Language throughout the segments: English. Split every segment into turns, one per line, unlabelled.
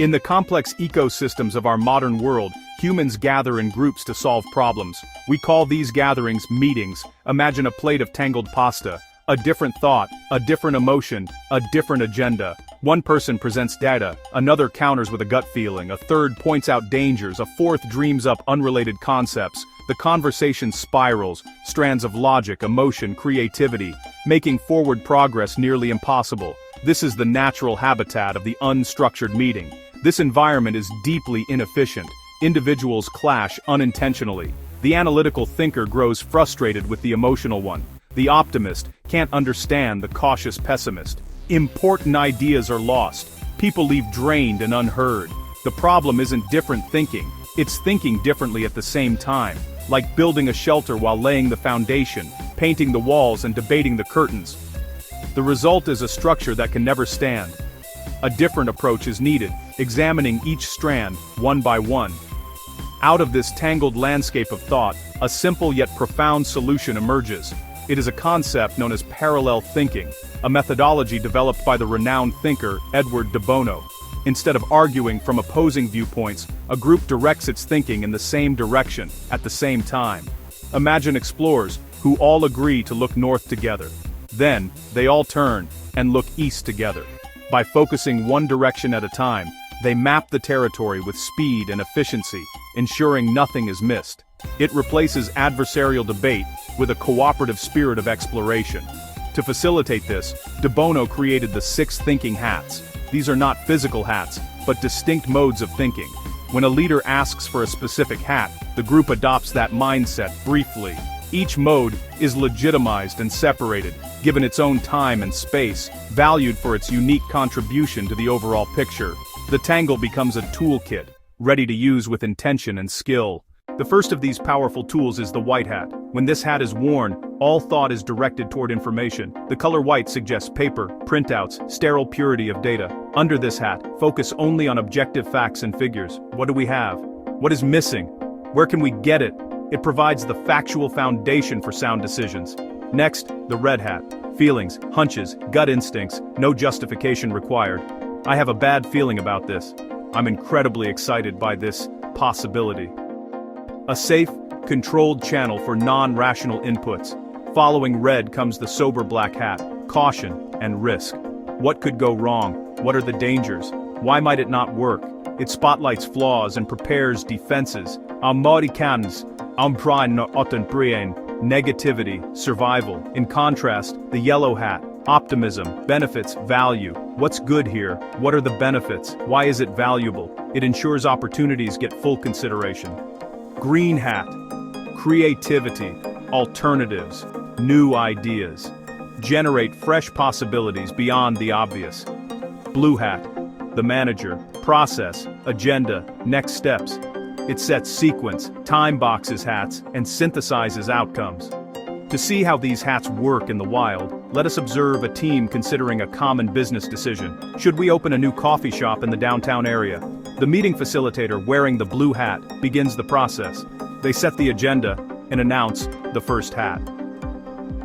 In the complex ecosystems of our modern world, humans gather in groups to solve problems. We call these gatherings meetings. Imagine a plate of tangled pasta. A different thought, a different emotion, a different agenda. One person presents data, another counters with a gut feeling, a third points out dangers, a fourth dreams up unrelated concepts. The conversation spirals, strands of logic, emotion, creativity, making forward progress nearly impossible. This is the natural habitat of the unstructured meeting. This environment is deeply inefficient. Individuals clash unintentionally. The analytical thinker grows frustrated with the emotional one. The optimist can't understand the cautious pessimist. Important ideas are lost. People leave drained and unheard. The problem isn't different thinking, it's thinking differently at the same time. Like building a shelter while laying the foundation, painting the walls and debating the curtains. The result is a structure that can never stand. A different approach is needed, examining each strand, one by one. Out of this tangled landscape of thought, a simple yet profound solution emerges. It is a concept known as parallel thinking, a methodology developed by the renowned thinker Edward de Bono. Instead of arguing from opposing viewpoints, a group directs its thinking in the same direction, at the same time. Imagine explorers, who all agree to look north together. Then, they all turn, and look east together. By focusing one direction at a time, they map the territory with speed and efficiency, ensuring nothing is missed. It replaces adversarial debate with a cooperative spirit of exploration. To facilitate this, de Bono created the 6 thinking hats. These are not physical hats, but distinct modes of thinking. When a leader asks for a specific hat, the group adopts that mindset briefly. Each mode is legitimized and separated, given its own time and space, valued for its unique contribution to the overall picture. The tangle becomes a toolkit, ready to use with intention and skill. The first of these powerful tools is the white hat. When this hat is worn, all thought is directed toward information. The color white suggests paper, printouts, sterile purity of data. Under this hat, focus only on objective facts and figures. What do we have? What is missing? Where can we get it? It provides the factual foundation for sound decisions. Next, the red hat. Feelings, hunches, gut instincts, no justification required. I have a bad feeling about this. I'm incredibly excited by this possibility. A safe, controlled channel for non-rational inputs. Following red comes the sober black hat, caution and risk. What could go wrong? What are the dangers? Why might it not work? It spotlights flaws and prepares defenses. Americans, negativity, survival. In contrast, the yellow hat, optimism, benefits, value. What's good here? What are the benefits? Why is it valuable? It ensures opportunities get full consideration. Green hat, creativity, alternatives, new ideas. Generate fresh possibilities beyond the obvious. Blue hat, the manager, process, agenda, next steps. It sets sequence, time boxes hats, and synthesizes outcomes. To see how these hats work in the wild, let us observe a team considering a common business decision. Should we open a new coffee shop in the downtown area? The meeting facilitator wearing the blue hat begins the process. They set the agenda and announce the first hat.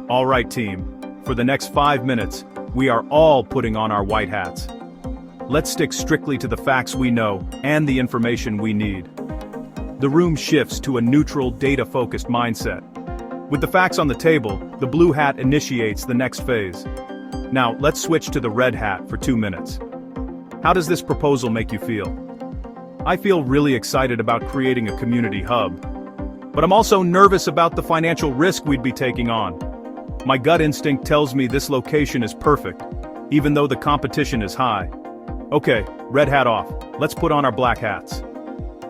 All right, team. For the next 5 minutes, we are all putting on our white hats. Let's stick strictly to the facts we know and the information we need. The room shifts to a neutral, data-focused mindset. With the facts on the table, the blue hat initiates the next phase. Now, let's switch to the red hat for 2 minutes. How does this proposal make you feel? I feel really excited about creating a community hub. But I'm also nervous about the financial risk we'd be taking on. My gut instinct tells me this location is perfect, even though the competition is high. Okay, red hat off. Let's put on our black hats.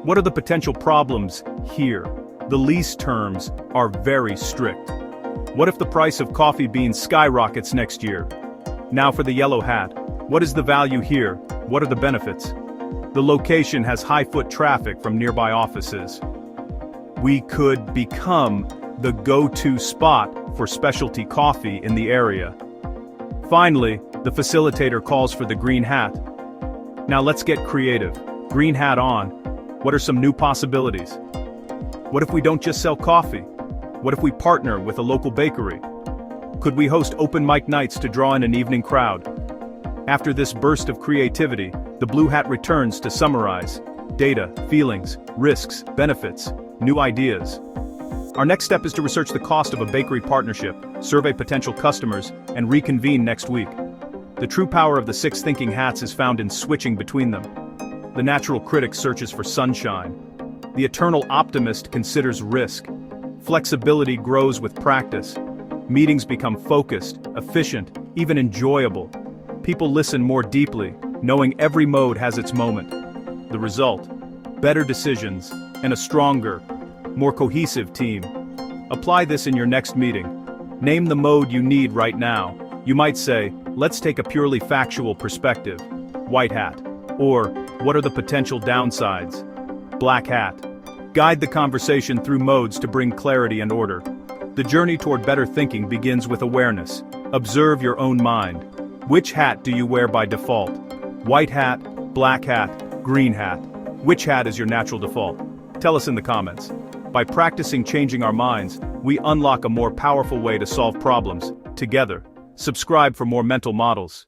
What are the potential problems here? The lease terms are very strict. What if the price of coffee beans skyrockets next year? Now for the yellow hat. What is the value here? What are the benefits? The location has high foot traffic from nearby offices. We could become the go-to spot for specialty coffee in the area. Finally, the facilitator calls for the green hat. Now let's get creative. Green hat on. What are some new possibilities? What if we don't just sell coffee? What if we partner with a local bakery? Could we host open mic nights to draw in an evening crowd? After this burst of creativity, the The blue hat returns to summarize data, feelings, risks, benefits, new ideas. Our next step is to research the cost of a bakery partnership, survey potential customers, and reconvene next week. The true power of the 6 thinking hats is found in switching between them. The natural critic searches for sunshine. The eternal optimist considers risk. Flexibility grows with practice. Meetings become focused, efficient, even enjoyable. People listen more deeply, knowing every mode has its moment. The result: better decisions and a stronger, more cohesive team. Apply this in your next meeting. Name the mode you need right now. You might say, let's take a purely factual perspective, white hat. Or, what are the potential downsides? Black hat. Guide the conversation through modes to bring clarity and order. The journey toward better thinking begins with awareness. Observe your own mind. Which hat do you wear by default? White hat, black hat, green hat. Which hat is your natural default? Tell us in the comments. By practicing changing our minds, we unlock a more powerful way to solve problems, together. Subscribe for more mental models.